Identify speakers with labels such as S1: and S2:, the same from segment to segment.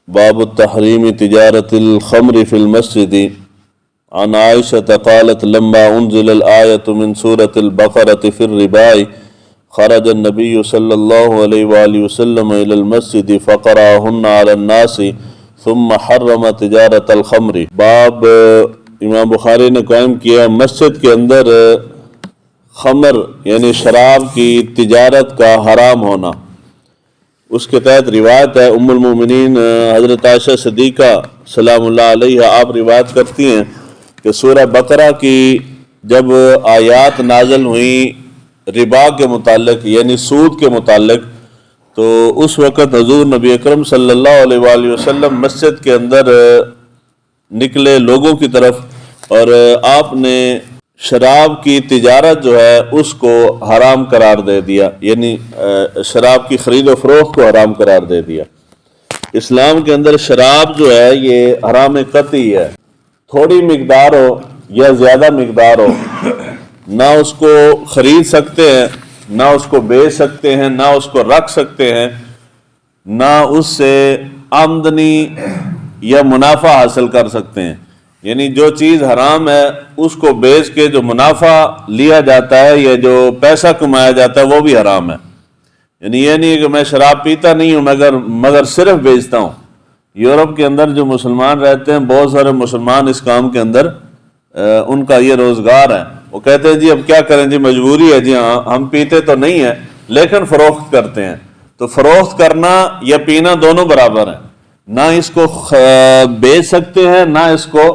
S1: باب التحریم تجارت الخمر فی المسجد عن عائشة قالت لما انزل الآية من سورة البقرة في الربا خرج النبي صلى الله عليه وآله وسلم إلى المسجد فقرأهن على الناس ثم حرم تجارت الخمر۔ باب امام بخاری نے قائم کیا مسجد کے اندر خمر یعنی شراب کی تجارت کا حرام ہونا۔ اس کے تحت روایت ہے ام المومنین حضرت عائشہ صدیقہ سلام اللہ علیہ، آپ روایت کرتی ہیں کہ سورہ بقرہ کی جب آیات نازل ہوئیں ربا کے متعلق یعنی سود کے متعلق، تو اس وقت حضور نبی اکرم صلی اللہ علیہ وآلہ وسلم مسجد کے اندر نکلے لوگوں کی طرف، اور آپ نے شراب کی تجارت جو ہے اس کو حرام قرار دے دیا، یعنی شراب کی خرید و فروخت کو حرام قرار دے دیا۔ اسلام کے اندر شراب جو ہے یہ حرام قطعی ہے، تھوڑی مقدار ہو یا زیادہ مقدار ہو، نہ اس کو خرید سکتے ہیں، نہ اس کو بیچ سکتے ہیں، نہ اس کو رکھ سکتے ہیں، نہ اس سے آمدنی یا منافع حاصل کر سکتے ہیں۔ یعنی جو چیز حرام ہے اس کو بیچ کے جو منافع لیا جاتا ہے یا جو پیسہ کمایا جاتا ہے وہ بھی حرام ہے۔ یعنی یہ نہیں کہ میں شراب پیتا نہیں ہوں مگر صرف بیچتا ہوں۔ یورپ کے اندر جو مسلمان رہتے ہیں، بہت سارے مسلمان اس کام کے اندر ان کا یہ روزگار ہے۔ وہ کہتے ہیں جی اب کیا کریں، جی مجبوری ہے، جی ہاں ہم پیتے تو نہیں ہیں لیکن فروخت کرتے ہیں۔ تو فروخت کرنا یا پینا دونوں برابر ہیں، نہ اس کو بیچ سکتے ہیں نہ اس کو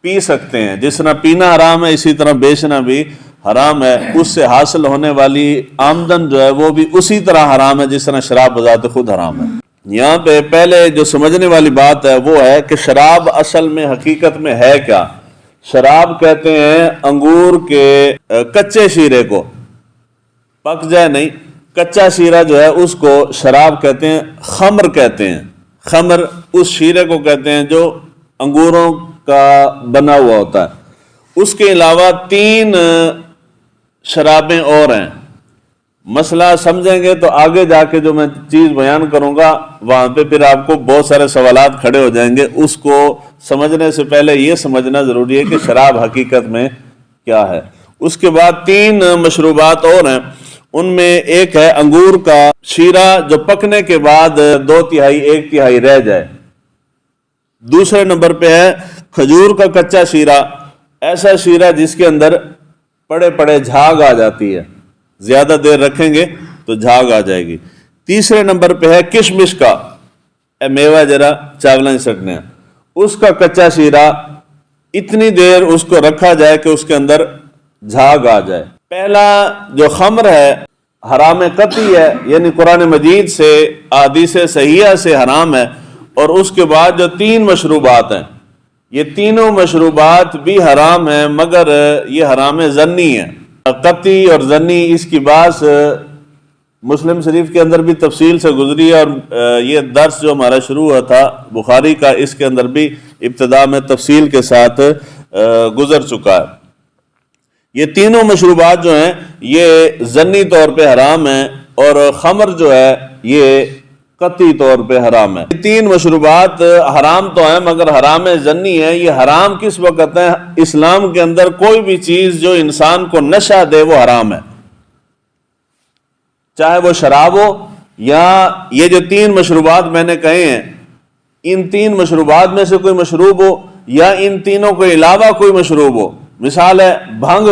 S1: پی سکتے ہیں۔ جس طرح پینا حرام ہے اسی طرح بیچنا بھی حرام ہے۔ اس سے حاصل ہونے والی آمدن جو ہے وہ بھی اسی طرح حرام ہے جس طرح شراب بذات خود حرام ہے۔ یہاں پہ پہلے جو سمجھنے والی بات ہے وہ ہے کہ شراب اصل میں حقیقت میں ہے کیا۔ شراب کہتے ہیں انگور کے کچے شیرے کو، پک جائے نہیں، کچا شیرہ جو ہے اس کو شراب کہتے ہیں، خمر کہتے ہیں۔ خمر اس شیرے کو کہتے ہیں جو انگوروں کا بنا ہوا ہوتا ہے۔ اس کے علاوہ 3 شرابیں اور ہیں۔ مسئلہ سمجھیں گے تو آگے جا کے جو میں چیز بیان کروں گا وہاں پہ پھر آپ کو بہت سارے سوالات کھڑے ہو جائیں گے۔ اس کو سمجھنے سے پہلے یہ سمجھنا ضروری ہے کہ شراب حقیقت میں کیا ہے۔ اس کے بعد 3 مشروبات اور ہیں، ان میں ایک ہے انگور کا شیرہ جو پکنے کے بعد 2/3 1/3 رہ جائے۔ دوسرے نمبر پہ ہے کھجور کا کچا شیرہ، ایسا شیرہ جس کے اندر پڑے پڑے جھاگ آ جاتی ہے، زیادہ دیر رکھیں گے تو جھاگ آ جائے گی۔ تیسرے نمبر پہ ہے کشمش کا، میوہ جرا چاولیں ہی سٹنے ہیں، اس کا کچا شیرہ، اتنی دیر اس کو رکھا جائے کہ اس کے اندر جھاگ آ جائے۔ پہلا جو خمر ہے حرام قطعی ہے، یعنی قرآن مجید سے احادیث صحیحہ سے حرام ہے۔ اور اس کے بعد جو 3 مشروبات ہیں، یہ تینوں مشروبات بھی حرام ہیں مگر یہ حرام ظنی ہے۔ قطعی اور ظنی اس کی بات مسلم شریف کے اندر بھی تفصیل سے گزری ہے، اور یہ درس جو ہمارا شروع ہوا تھا بخاری کا اس کے اندر بھی ابتدا میں تفصیل کے ساتھ گزر چکا ہے۔ یہ تینوں مشروبات جو ہیں یہ ظنی طور پہ حرام ہیں، اور خمر جو ہے یہ قطعی طور پہ حرام ہے۔ 3 مشروبات حرام تو ہیں مگر حرام ظنی ہے۔ یہ حرام کس وقت ہے؟ اسلام کے اندر کوئی بھی چیز جو انسان کو نشہ دے وہ حرام ہے، چاہے وہ شراب ہو یا یہ جو 3 مشروبات میں نے کہے ہیں، ان 3 مشروبات میں سے کوئی مشروب ہو یا ان تینوں کے علاوہ کوئی مشروب ہو۔ مثال ہے بھنگ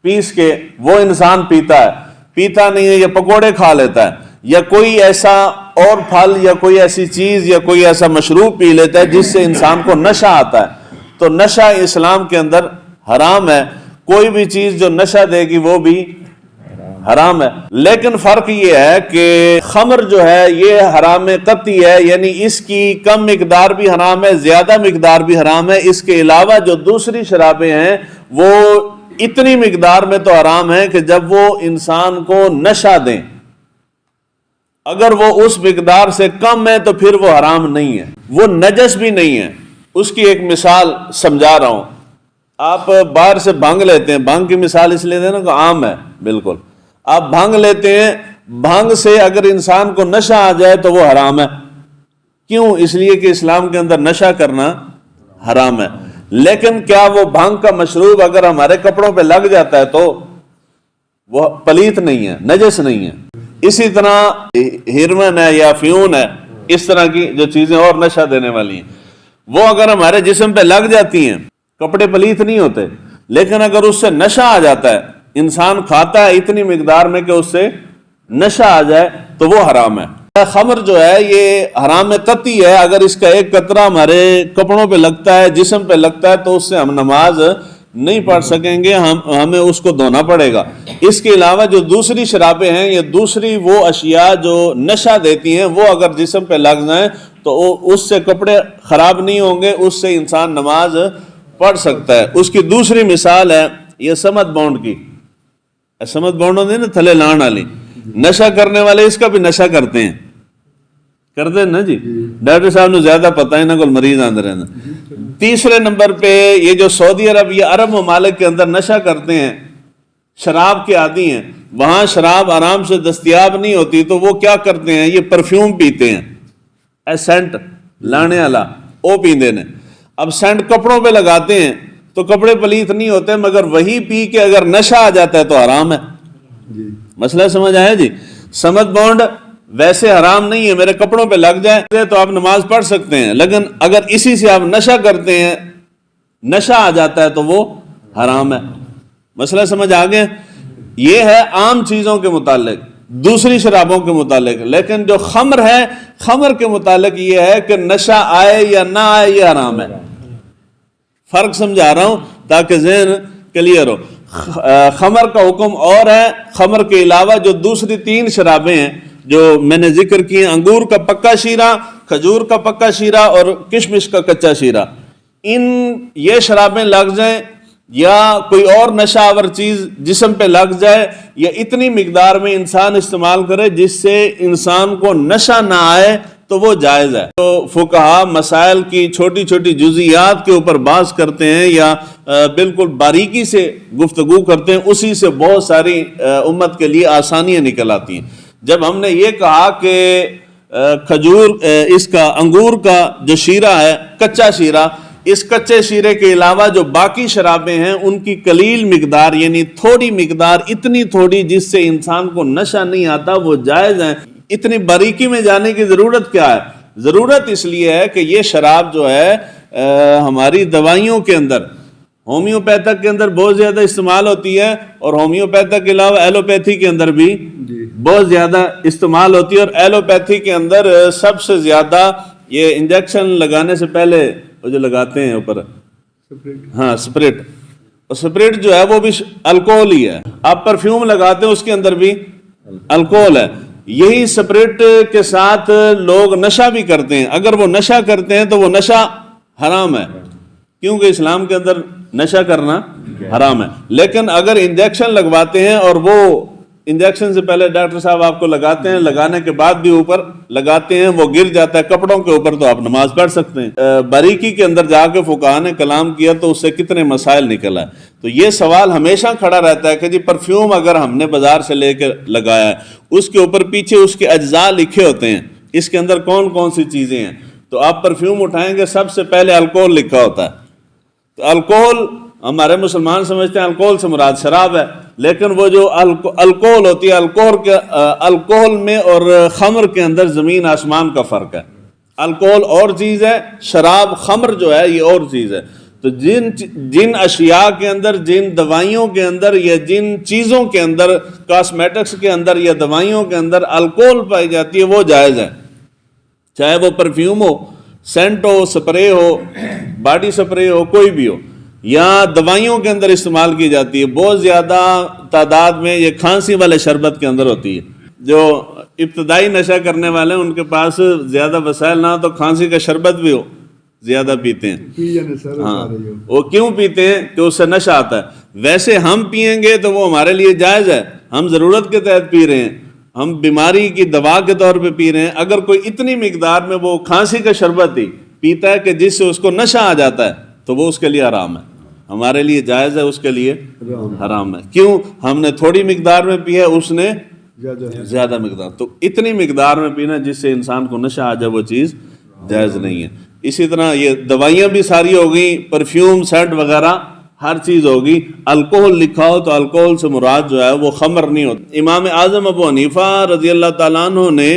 S1: پیس کے وہ انسان پیتا نہیں ہے یا پکوڑے کھا لیتا ہے، یا کوئی ایسا اور پھل یا کوئی ایسی چیز یا کوئی ایسا مشروب پی لیتا ہے جس سے انسان کو نشہ آتا ہے، تو نشہ اسلام کے اندر حرام ہے۔ کوئی بھی چیز جو نشہ دے گی وہ بھی حرام ہے۔ لیکن فرق یہ ہے کہ خمر جو ہے یہ حرام قطعی ہے، یعنی اس کی کم مقدار بھی حرام ہے، زیادہ مقدار بھی حرام ہے۔ اس کے علاوہ جو دوسری شرابیں ہیں وہ اتنی مقدار میں تو حرام ہے کہ جب وہ انسان کو نشہ دیں، اگر وہ اس مقدار سے کم ہے تو پھر وہ حرام نہیں ہے، وہ نجس بھی نہیں ہے۔ اس کی ایک مثال سمجھا رہا ہوں۔ آپ باہر سے بھنگ لیتے ہیں، بھنگ کی مثال اس لیے دینا کہ عام ہے بالکل۔ آپ بھنگ لیتے ہیں، بھنگ سے اگر انسان کو نشہ آ جائے تو وہ حرام ہے، کیوں؟ اس لیے کہ اسلام کے اندر نشہ کرنا حرام ہے. لیکن کیا وہ بھنگ کا مشروب اگر ہمارے کپڑوں پہ لگ جاتا ہے تو وہ پلیت نہیں ہے، نجس نہیں ہے؟ اسی طرح ہیروئن ہے یا افیون ہے، اس طرح کی جو چیزیں اور نشہ دینے والی ہیں، وہ اگر ہمارے جسم پہ لگ جاتی ہیں کپڑے پلیت نہیں ہوتے. لیکن اگر اس سے نشہ آ جاتا ہے، انسان کھاتا ہے اتنی مقدار میں کہ اس سے نشہ آ جائے تو وہ حرام ہے. خمر جو ہے یہ حرام قطعی ہے. اگر اس کا ایک قطرہ ہمارے کپڑوں پہ لگتا ہے، جسم پہ لگتا ہے، تو اس سے ہم نماز نہیں پڑھ سکیں گے، ہمیں اس کو دھونا پڑے گا. اس کے علاوہ جو دوسری شرابیں ہیں یا دوسری وہ اشیاء جو نشہ دیتی ہیں، وہ اگر جسم پہ لگ جائیں تو اس سے کپڑے خراب نہیں ہوں گے، اس سے انسان نماز پڑھ سکتا ہے. اس کی دوسری مثال ہے یہ سمت باؤنڈ کی. سمت باؤنڈ ہوتی ہے نا تھلے لان والی، نشہ کرنے والے اس کا بھی نشہ کرتے ہیں نا جی. ڈاکٹر صاحب نے زیادہ پتہ ہے نا، کوئی مریض آندے رہنا. تیسرے نمبر پہ یہ جو سعودی عرب یا عرب ممالک کے اندر نشہ کرتے ہیں، شراب کے عادی ہیں، وہاں شراب آرام سے دستیاب نہیں ہوتی تو وہ کیا کرتے ہیں، یہ پرفیوم پیتے ہیں، سینٹ لانے والا وہ پیندے نے. اب سینٹ کپڑوں پہ لگاتے ہیں تو کپڑے پلیت نہیں ہوتے، مگر وہی پی کے اگر نشہ آ جاتا ہے تو حرام ہے. مسئلہ سمجھ آیا جی؟ سمت بانڈ ویسے حرام نہیں ہے، میرے کپڑوں پہ لگ جائے تو آپ نماز پڑھ سکتے ہیں، لیکن اگر اسی سے آپ نشہ کرتے ہیں، نشہ آ جاتا ہے تو وہ حرام ہے. مسئلہ سمجھ آ گیا؟ یہ ہے عام چیزوں کے متعلق، دوسری شرابوں کے متعلق. لیکن جو خمر ہے، خمر کے متعلق یہ ہے کہ نشہ آئے یا نہ آئے یہ حرام ہے. فرق سمجھا رہا ہوں تاکہ ذہن کلیئر ہو. خمر کا حکم اور ہے. خمر کے علاوہ جو دوسری تین شرابیں ہیں جو میں نے ذکر کی ہیں، انگور کا پکا شیرہ، کھجور کا پکا شیرہ اور کشمش کا کچا شیرہ، یہ شرابیں لگ جائیں یا کوئی اور نشہ آور چیز جسم پہ لگ جائے یا اتنی مقدار میں انسان استعمال کرے جس سے انسان کو نشہ نہ آئے تو وہ جائز ہے. تو فقہا مسائل کی چھوٹی چھوٹی جزیات کے اوپر بحث کرتے ہیں یا بالکل باریکی سے گفتگو کرتے ہیں، اسی سے بہت ساری امت کے لیے آسانیاں نکل آتی ہیں. جب ہم نے یہ کہا کہ کھجور اس کا انگور کا جو شیرہ ہے کچا شیرہ، اس کچے شیرے کے علاوہ جو باقی شرابیں ہیں ان کی قلیل مقدار یعنی تھوڑی مقدار، اتنی تھوڑی جس سے انسان کو نشہ نہیں آتا، وہ جائز ہیں. اتنی باریکی میں جانے کی ضرورت کیا ہے؟ ضرورت اس لیے ہے کہ یہ شراب جو ہے ہماری دوائیوں کے اندر، ہومیوپیتھک کے اندر بہت زیادہ استعمال ہوتی ہے، اور ہومیوپیتھک کے علاوہ ایلوپیتھی کے اندر بھی بہت زیادہ استعمال ہوتی ہے. اور ایلوپیتھی کے اندر سب سے زیادہ یہ انجیکشن لگانے سے پہلے وہ جو لگاتے ہیں اوپر، ہاں اسپرٹ، اور اسپرٹ جو ہے وہ بھی الکوہول ہی ہے. آپ پرفیوم لگاتے ہیں اس کے اندر بھی الکوہول ہے. یہی اسپرٹ کے ساتھ لوگ نشہ بھی کرتے ہیں. اگر وہ نشہ کرتے ہیں تو وہ نشہ حرام ہے، کیونکہ اسلام کے اندر نشہ کرنا حرام ہے. لیکن اگر انجیکشن لگواتے ہیں اور وہ انجیکشن سے پہلے ڈاکٹر صاحب آپ کو لگاتے ہیں، لگانے کے بعد بھی اوپر لگاتے ہیں، وہ گر جاتا ہے کپڑوں کے اوپر، تو آپ نماز پڑھ سکتے ہیں. باریکی کے اندر جا کے فقہا نے کلام کیا تو اس سے کتنے مسائل نکل آئے. تو یہ سوال ہمیشہ کھڑا رہتا ہے کہ جی پرفیوم اگر ہم نے بازار سے لے کے لگایا ہے، اس کے اوپر پیچھے اس کے اجزاء لکھے ہوتے ہیں، اس کے اندر کون کون سی چیزیں ہیں. تو آپ پرفیوم اٹھائیں گے سب سے پہلے الکوہول لکھا ہوتا ہے. تو الکوہول ہمارے مسلمان سمجھتے ہیں الکوہول سے مراد شراب ہے، لیکن وہ جو الکوہول ہوتی ہے، الکوہول میں اور خمر کے اندر زمین آسمان کا فرق ہے. الکوہول اور چیز ہے، شراب خمر جو ہے یہ اور چیز ہے. تو جن اشیاء کے اندر، جن دوائیوں کے اندر یا جن چیزوں کے اندر، کاسمیٹکس کے اندر یا دوائیوں کے اندر الکوہول پائی جاتی ہے وہ جائز ہے، چاہے وہ پرفیوم ہو، سینٹ ہو، سپرے ہو، باڈی سپرے ہو، کوئی بھی ہو، یا دوائیوں کے اندر استعمال کی جاتی ہے. بہت زیادہ تعداد میں یہ کھانسی والے شربت کے اندر ہوتی ہے. جو ابتدائی نشہ کرنے والے ہیں ان کے پاس زیادہ وسائل نہ ہو تو کھانسی کا شربت بھی ہو زیادہ پیتے ہیں. ہاں، وہ کیوں پیتے ہیں؟ کہ اس سے نشہ آتا ہے. ویسے ہم پیئیں گے تو وہ ہمارے لیے جائز ہے، ہم ضرورت کے تحت پی رہے ہیں، ہم بیماری کی دوا کے طور پہ پی رہے ہیں. اگر کوئی اتنی مقدار میں وہ کھانسی کا شربت ہی پیتا ہے کہ جس سے اس کو نشہ آ جاتا ہے تو وہ اس کے لیے حرام ہے. ہمارے لیے جائز ہے، اس کے لیے حرام ہے. کیوں؟ ہم نے تھوڑی مقدار میں پی ہے، اس نے زیادہ مقدار. تو اتنی مقدار میں پینا جس سے انسان کو نشہ آ جائے وہ چیز جائز نہیں ہے۔ اسی طرح یہ دوائیاں بھی ساری ہو گئیں، پرفیوم، سینٹ وغیرہ ہر چیز ہوگی۔ الکوہل لکھا ہو تو الکوہل سے مراد جو ہے وہ خمر نہیں ہوتا۔ امام اعظم ابو حنیفہ رضی اللہ تعالیٰ عنہ نے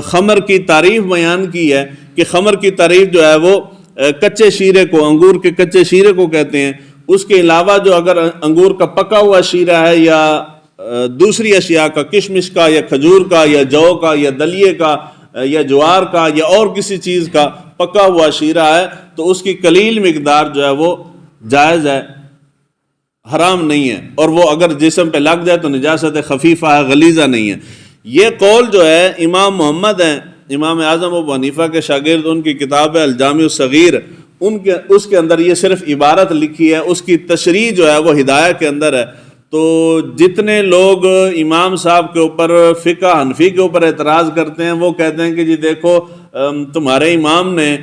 S1: خمر کی تعریف بیان کی ہے کہ خمر کی تعریف جو ہے وہ کچے شیرے کو، انگور کے کچے شیرے کو کہتے ہیں۔ اس کے علاوہ جو اگر انگور کا پکا ہوا شیرہ ہے یا دوسری اشیاء کا، کشمش کا یا کھجور کا یا جو کا یا دلیے کا یا جوار کا یا اور کسی چیز کا پکا ہوا شیرہ ہے تو اس کی قلیل مقدار جو ہے وہ جائز ہے، حرام نہیں ہے، اور وہ اگر جسم پہ لگ جائے تو نجاست خفیفہ ہے، غلیظہ نہیں ہے۔ یہ قول جو ہے امام محمد ہیں، امام اعظم ابو حنیفہ کے شاگرد، ان کی کتاب ہے الجامع الصغیر، اس کے اندر یہ صرف عبارت لکھی ہے، اس کی تشریح جو ہے وہ ہدایہ کے اندر ہے۔ تو جتنے لوگ امام صاحب کے اوپر، فقہ حنفی کے اوپر اعتراض کرتے ہیں، وہ کہتے ہیں کہ جی دیکھو تمہارے امام نے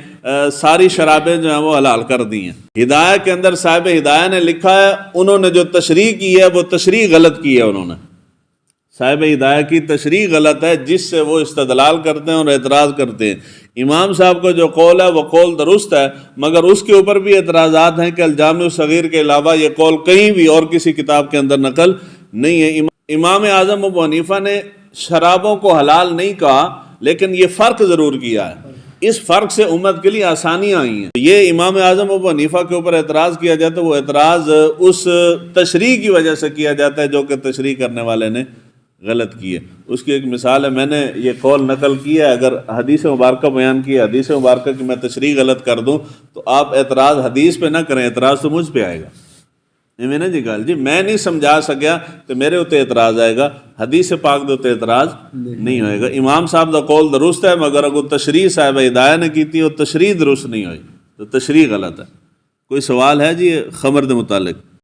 S1: ساری شرابیں جو ہیں وہ حلال کر دی ہیں۔ ہدایہ کے اندر صاحب ہدایہ نے لکھا ہے، انہوں نے جو تشریح کی ہے وہ تشریح غلط کی ہے، انہوں نے صاحب ہدایہ کی تشریح غلط ہے، جس سے وہ استدلال کرتے ہیں اور اعتراض کرتے ہیں۔ امام صاحب کا جو قول ہے وہ قول درست ہے، مگر اس کے اوپر بھی اعتراضات ہیں کہ الجامع الصغیر کے علاوہ یہ قول کہیں بھی اور کسی کتاب کے اندر نقل نہیں ہے۔ امام اعظم ابو حنیفہ نے شرابوں کو حلال نہیں کہا، لیکن یہ فرق ضرور کیا ہے، اس فرق سے امت کے لیے آسانیاں آئی ہیں۔ یہ امام اعظم ابو حنیفہ کے اوپر اعتراض کیا جاتا ہے، وہ اعتراض اس تشریح کی وجہ سے کیا جاتا ہے جو کہ تشریح کرنے والے نے غلط کی ہے۔ اس کی ایک مثال ہے، میں نے یہ قول نقل کی ہے، اگر حدیث مبارکہ بیان کی ہے، حدیث مبارکہ کی میں تشریح غلط کر دوں تو آپ اعتراض حدیث پہ نہ کریں، اعتراض تو مجھ پہ آئے گا۔ میں نے جی گل جی میں نہیں سمجھا سکیا تو میرے اتنے اعتراض آئے گا، حدیث پاک دے اتنے اعتراض نہیں ہوئے گا۔ امام صاحب دا قول درست ہے، مگر اگر تشریح صاحب ہدایہ نے کی تھی اور تشریح درست نہیں ہوئی تو تشریح غلط ہے۔ کوئی سوال ہے جی خمر دے متعلق؟